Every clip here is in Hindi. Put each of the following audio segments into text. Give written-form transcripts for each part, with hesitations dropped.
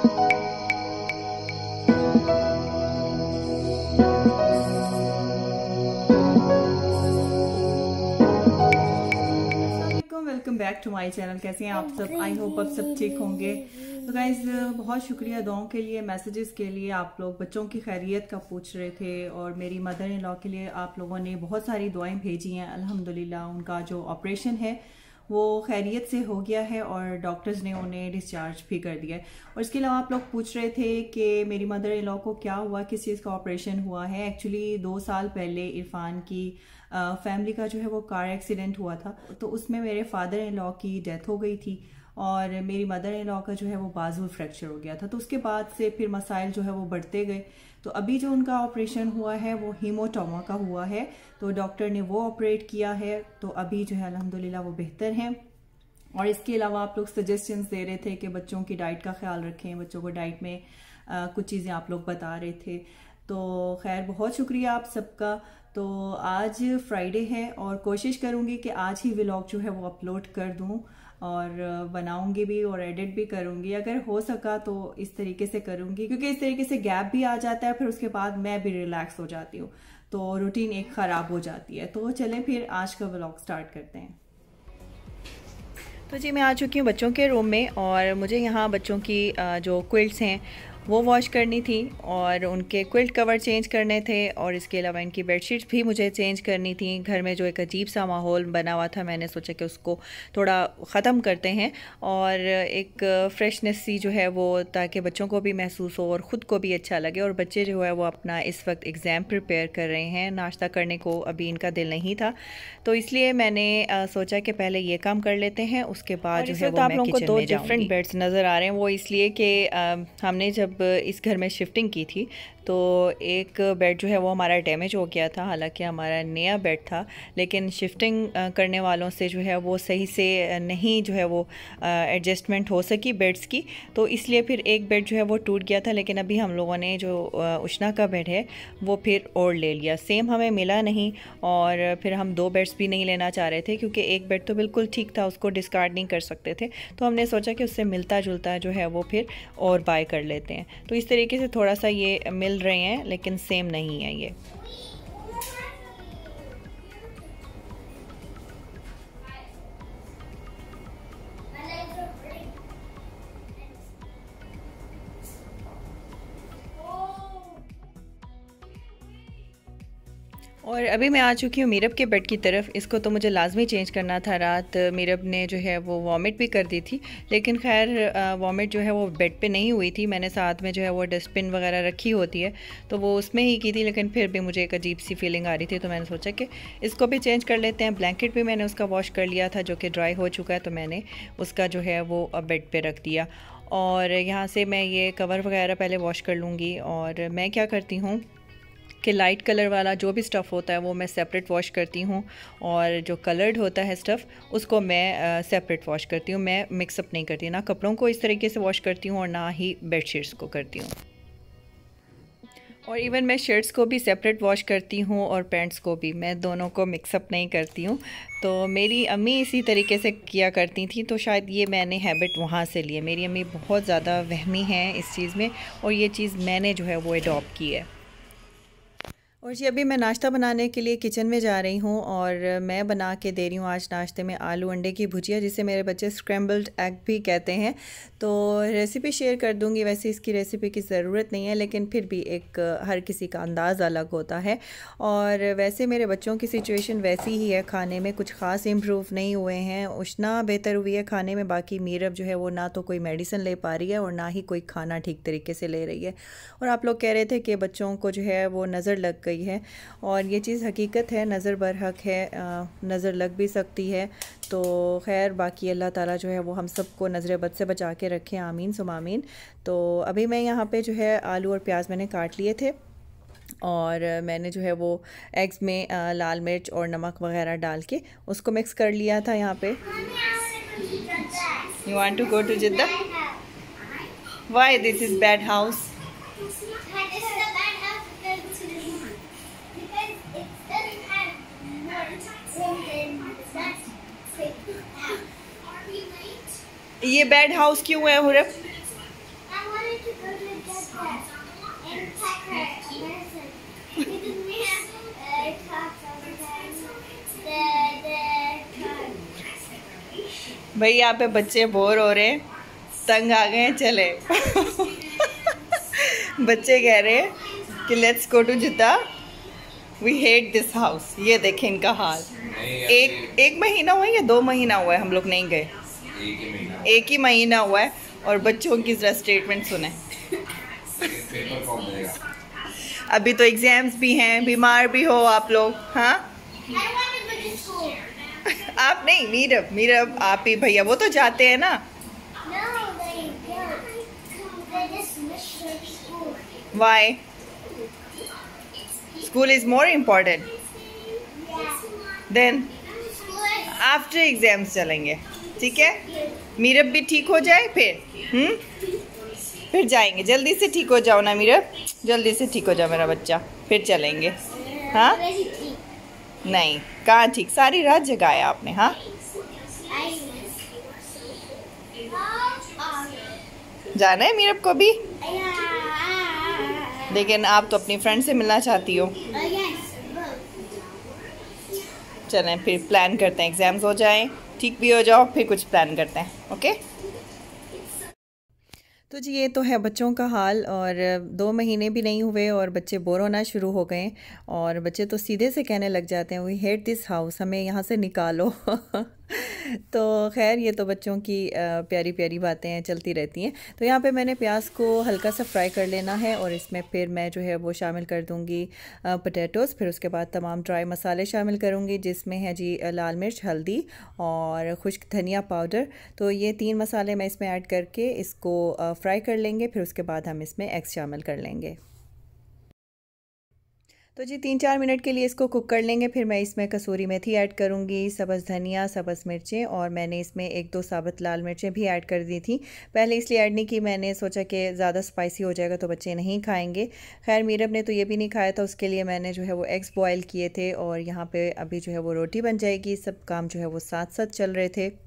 Welcome back to my channel. कैसे हैं आप सब? आई होप आप सब ठीक होंगे। तो गाइज बहुत शुक्रिया दुआओं के लिए, मैसेजेस के लिए। आप लोग बच्चों की खैरियत का पूछ रहे थे और मेरी मदर इन लॉ के लिए आप लोगों ने बहुत सारी दुआएं भेजी हैं। अल्हम्दुलिल्लाह उनका जो ऑपरेशन है वो खैरियत से हो गया है और डॉक्टर्स ने उन्हें डिस्चार्ज भी कर दिया है। और इसके अलावा आप लोग पूछ रहे थे कि मेरी मदर इन लॉ को क्या हुआ, किस चीज़ का ऑपरेशन हुआ है। एक्चुअली 2 साल पहले इरफान की फैमिली का जो है वो कार एक्सीडेंट हुआ था, तो उसमें मेरे फादर इन लॉ की डेथ हो गई थी और मेरी मदर इन लॉ का जो है वो बाजू फ्रैक्चर हो गया था। तो उसके बाद से फिर मसाइल जो है वो बढ़ते गए। तो अभी जो उनका ऑपरेशन हुआ है वो हीमोटोमा का हुआ है, तो डॉक्टर ने वो ऑपरेट किया है। तो अभी जो है अल्हम्दुलिल्लाह वो बेहतर हैं। और इसके अलावा आप लोग सजेशंस दे रहे थे कि बच्चों की डाइट का ख्याल रखें, बच्चों को डाइट में कुछ चीज़ें आप लोग बता रहे थे। तो खैर बहुत शुक्रिया आप सबका। तो आज फ्राइडे है और कोशिश करूँगी कि आज ही व्लॉग जो है वो अपलोड कर दूँ और बनाऊंगी भी और एडिट भी करूँगी। अगर हो सका तो इस तरीके से करूँगी, क्योंकि इस तरीके से गैप भी आ जाता है, फिर उसके बाद मैं भी रिलैक्स हो जाती हूँ, तो रूटीन एक ख़राब हो जाती है। तो चलें फिर आज का व्लॉग स्टार्ट करते हैं। तो जी मैं आ चुकी हूँ बच्चों के रूम में और मुझे यहाँ बच्चों की जो क्विल्ट्स हैं वो वॉश करनी थी और उनके क्विल्ट कवर चेंज करने थे और इसके अलावा इनकी बेडशीट्स भी मुझे चेंज करनी थी। घर में जो एक अजीब सा माहौल बना हुआ था, मैंने सोचा कि उसको थोड़ा ख़त्म करते हैं और एक फ़्रेशनेस सी जो है वो, ताकि बच्चों को भी महसूस हो और ख़ुद को भी अच्छा लगे। और बच्चे जो है वो अपना इस वक्त एग्ज़ाम प्रिपेयर कर रहे हैं। नाश्ता करने को अभी इनका दिल नहीं था, तो इसलिए मैंने सोचा कि पहले ये काम कर लेते हैं, उसके बाद जो है वो आप लोगों को 2 डिफरेंट बेड्स नज़र आ रहे हैं। वो इसलिए कि हमने जब इस घर में शिफ्टिंग की थी तो एक बेड जो है वो हमारा डैमेज हो गया था। हालांकि हमारा नया बेड था, लेकिन शिफ्टिंग करने वालों से जो है वो सही से नहीं जो है वो एडजस्टमेंट हो सकी बेड्स की, तो इसलिए फिर एक बेड जो है वो टूट गया था। लेकिन अभी हम लोगों ने जो उष्णा का बेड है वो फिर और ले लिया। सेम हमें मिला नहीं और फिर हम 2 बेड्स भी नहीं लेना चाह रहे थे, क्योंकि एक बेड तो बिल्कुल ठीक था, उसको डिस्कार्ड नहीं कर सकते थे। तो हमने सोचा कि उससे मिलता जुलता जो है वो फिर और बाय कर लेते हैं। तो इस तरीके से थोड़ा सा ये मिल रहे हैं, लेकिन सेम नहीं है ये। और अभी मैं आ चुकी हूँ मीरब के बेड की तरफ। इसको तो मुझे लाजमी चेंज करना था। रात मीरब ने जो है वो वॉमिट भी कर दी थी, लेकिन खैर वॉमिट जो है वो बेड पे नहीं हुई थी। मैंने साथ में जो है वो डस्टबिन वगैरह रखी होती है तो वो उसमें ही की थी, लेकिन फिर भी मुझे एक अजीब सी फीलिंग आ रही थी, तो मैंने सोचा कि इसको भी चेंज कर लेते हैं। ब्लैंकेट भी मैंने उसका वॉश कर लिया था जो कि ड्राई हो चुका है, तो मैंने उसका जो है वो बेड पर रख दिया। और यहाँ से मैं ये कवर वगैरह पहले वॉश कर लूँगी। और मैं क्या करती हूँ कि लाइट कलर वाला जो भी स्टफ़ होता है वो मैं सेपरेट वॉश करती हूँ, और जो कलर्ड होता है स्टफ़ उसको मैं सेपरेट वॉश करती हूँ। मैं मिक्सअप नहीं करती, ना कपड़ों को इस तरीके से वॉश करती हूँ और ना ही बेडशीट्स को करती हूँ। और इवन मैं शर्ट्स को भी सेपरेट वॉश करती हूँ और पैंट्स को भी, मैं दोनों को मिक्सअप नहीं करती हूँ। तो मेरी अम्मी इसी तरीके से किया करती थी, तो शायद ये मैंने हैबिट वहाँ से ली है। मेरी अम्मी बहुत ज़्यादा वहमी हैं इस चीज़ में और ये चीज़ मैंने जो है वो अडॉप्ट की है। और जी अभी मैं नाश्ता बनाने के लिए किचन में जा रही हूँ और मैं बना के दे रही हूँ आज नाश्ते में आलू अंडे की भुजिया, जिसे मेरे बच्चे स्क्रैम्बल्ड एग भी कहते हैं। तो रेसिपी शेयर कर दूँगी। वैसे इसकी रेसिपी की ज़रूरत नहीं है, लेकिन फिर भी एक हर किसी का अंदाज़ अलग होता है। और वैसे मेरे बच्चों की सिचुएशन वैसी ही है, खाने में कुछ ख़ास इम्प्रूव नहीं हुए हैं। उष्णा बेहतर हुई है खाने में, बाकी मीरब जो है वो ना तो कोई मेडिसिन ले पा रही है और ना ही कोई खाना ठीक तरीके से ले रही है। और आप लोग कह रहे थे कि बच्चों को जो है वो नज़र लग गई है, और ये चीज़ हकीकत है, नज़र बरहक है, नज़र लग भी सकती है। तो खैर बाकी अल्लाह ताला जो है वो हम सबको नज़र बद से बचा के रखें, आमीन सुम आमीन। तो अभी मैं यहाँ पे जो है आलू और प्याज मैंने काट लिए थे और मैंने जो है वो एग्स में लाल मिर्च और नमक वगैरह डाल के उसको मिक्स कर लिया था यहाँ पे। You want to go to Jeddah? Why this is bad house? ये बैड हाउस क्यों है हुरफ? भाई यहाँ पे बच्चे बोर हो रहे हैं, तंग आ गए हैं, चले। बच्चे कह रहे हैं कि let's go to Jeddah, we hate this house. ये देखें इनका हाल। एक महीना हुआ है या 2 महीना हुआ है हम लोग नहीं गए? एक ही महीना हुआ है। और बच्चों की जरा स्टेटमेंट सुने। अभी तो एग्जाम्स भी हैं, बीमार भी हो आप लोग। हाँ आप नहीं, मीरब आप ही भैया वो तो जाते हैं ना। Why? School is more important. Then after exams चलेंगे, ठीक है? मीरब भी ठीक हो जाए फिर जाएंगे। जल्दी से ठीक हो जाओ ना मीरब, जल्दी से ठीक हो जाओ मेरा बच्चा, फिर चलेंगे। हाँ नहीं, कहाँ ठीक, सारी रात जगाया आपने। हाँ जाना है मीरब को भी, लेकिन आप तो अपनी फ्रेंड से मिलना चाहती हो। चलें फिर प्लान करते हैं, एग्जाम्स हो जाएं, ठीक भी हो जाओ, फिर कुछ प्लान करते हैं। ओके तो जी ये तो है बच्चों का हाल। और 2 महीने भी नहीं हुए और बच्चे बोर होना शुरू हो गए। और बच्चे तो सीधे से कहने लग जाते हैं वी हेट दिस हाउस, हमें यहाँ से निकालो। तो खैर ये तो बच्चों की प्यारी प्यारी बातें हैं, चलती रहती हैं। तो यहाँ पे मैंने प्याज को हल्का सा फ्राई कर लेना है और इसमें फिर मैं जो है वो शामिल कर दूँगी पोटैटोज़। फिर उसके बाद तमाम ड्राई मसाले शामिल करूँगी, जिसमें है जी लाल मिर्च, हल्दी और खुश्क धनिया पाउडर। तो ये 3 मसाले मैं इसमें ऐड करके इसको फ्राई कर लेंगे। फिर उसके बाद हम इसमें एग्स शामिल कर लेंगे। तो जी 3-4 मिनट के लिए इसको कुक कर लेंगे। फिर मैं इसमें कसूरी मेथी ऐड करूँगी, सब्ज़ धनिया, सब्ज़ मिर्चें और मैंने इसमें 1-2 साबुत लाल मिर्चें भी ऐड कर दी थी। पहले इसलिए ऐड नहीं की, मैंने सोचा कि ज़्यादा स्पाइसी हो जाएगा तो बच्चे नहीं खाएंगे। खैर मीरब ने तो ये भी नहीं खाया था, उसके लिए मैंने जो है वो एग्स बॉयल किए थे और यहाँ पर अभी जो है वो रोटी बन जाएगी। सब काम जो है वो साथ साथ चल रहे थे।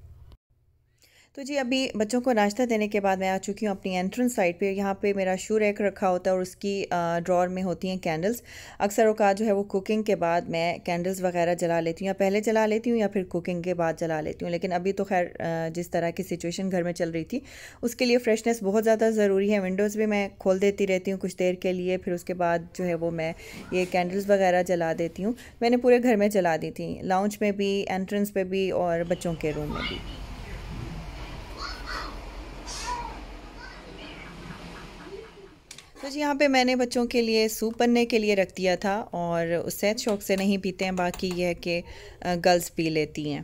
तो जी अभी बच्चों को नाश्ता देने के बाद मैं आ चुकी हूँ अपनी एंट्रेंस साइड पे। यहाँ पे मेरा शू रैक रखा होता है और उसकी ड्रॉर में होती हैं कैंडल्स। अक्सर औकात जो है वो कुकिंग के बाद मैं कैंडल्स वगैरह जला लेती हूँ, या पहले जला लेती हूँ या फिर कुकिंग के बाद जला लेती हूँ। लेकिन अभी तो खैर जिस तरह की सिचुएशन घर में चल रही थी उसके लिए फ्रेशनेस बहुत ज़्यादा ज़रूरी है। विंडोज़ भी मैं खोल देती रहती हूँ कुछ देर के लिए, फिर उसके बाद जो है वो मैं ये कैंडल्स वगैरह जला देती हूँ। मैंने पूरे घर में जला दी थी, लाउंज में भी, एंट्रेंस पे भी और बच्चों के रूम में भी। तो जी यहाँ पे मैंने बच्चों के लिए सूप बनने के लिए रख दिया था और उससे शौक़ से नहीं पीते हैं, बाकी ये है कि गर्ल्स पी लेती हैं।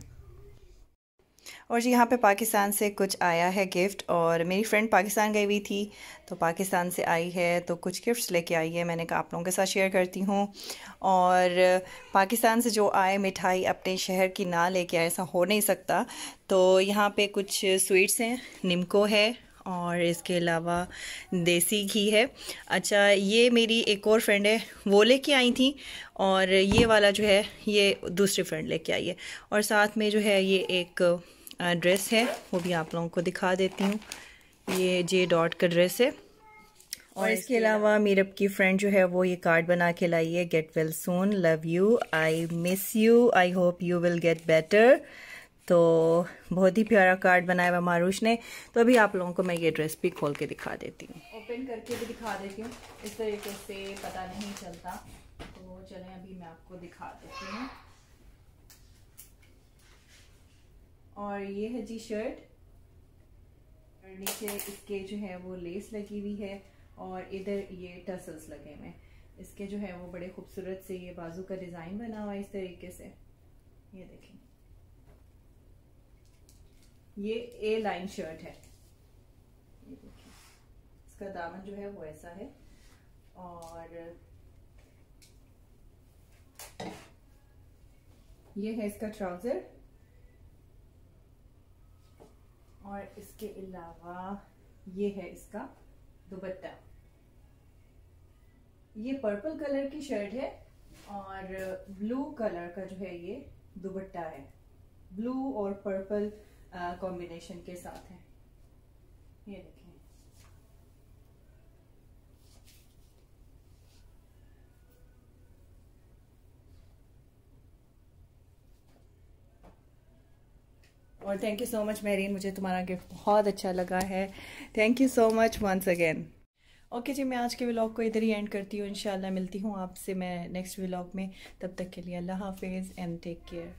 और जी यहाँ पे पाकिस्तान से कुछ आया है गिफ्ट, और मेरी फ्रेंड पाकिस्तान गई हुई थी तो पाकिस्तान से आई है तो कुछ गिफ्ट्स लेके आई है। मैंने कहा आप लोगों के साथ शेयर करती हूँ। और पाकिस्तान से जो आए मिठाई अपने शहर की ना लेके आए, ऐसा हो नहीं सकता। तो यहाँ पे कुछ स्वीट्स हैं, निमको है और इसके अलावा देसी घी है। अच्छा ये मेरी एक और फ्रेंड है वो लेके आई थी, और ये वाला जो है ये दूसरी फ्रेंड लेके आई है। और साथ में जो है ये एक ड्रेस है, वो भी आप लोगों को दिखा देती हूँ। ये जे डॉट का ड्रेस है। और इसके अलावा मीरब की फ्रेंड जो है वो ये कार्ड बना के लाई है, get well soon, love you, I miss you, I hope you will get better. तो बहुत ही प्यारा कार्ड बनाया हुआ मारूश ने। तो अभी आप लोगों को मैं ये ड्रेस भी खोल के दिखा देती हूँ, ओपन करके भी दिखा देती हूँ। इस तरीके से पता नहीं चलता, तो चलें अभी मैं आपको दिखा देती हूँ। और ये है जी शर्ट, और नीचे इसके जो है वो लेस लगी हुई है और इधर ये टसल्स लगे हुए हैं। इसके जो है वो बड़े खूबसूरत से ये बाजू का डिज़ाइन बना हुआ है इस तरीके से, ये देखें। ये ए लाइन शर्ट है, ये देखिए। इसका दामन जो है वो ऐसा है, और ये है इसका ट्राउजर। और इसके अलावा ये है इसका दुपट्टा। ये पर्पल कलर की शर्ट है और ब्लू कलर का जो है ये दुपट्टा है, ब्लू और पर्पल कॉम्बिनेशन के साथ है, ये देखें। और thank you so much Mehreen, मुझे तुम्हारा गिफ्ट बहुत अच्छा लगा है। Thank you so much once again. Okay जी, मैं आज के व्लॉग को इधर ही एंड करती हूँ। इंशाल्लाह मिलती हूँ आपसे मैं नेक्स्ट व्लॉग में। तब तक के लिए अल्लाह हाफिज़ एंड टेक केयर।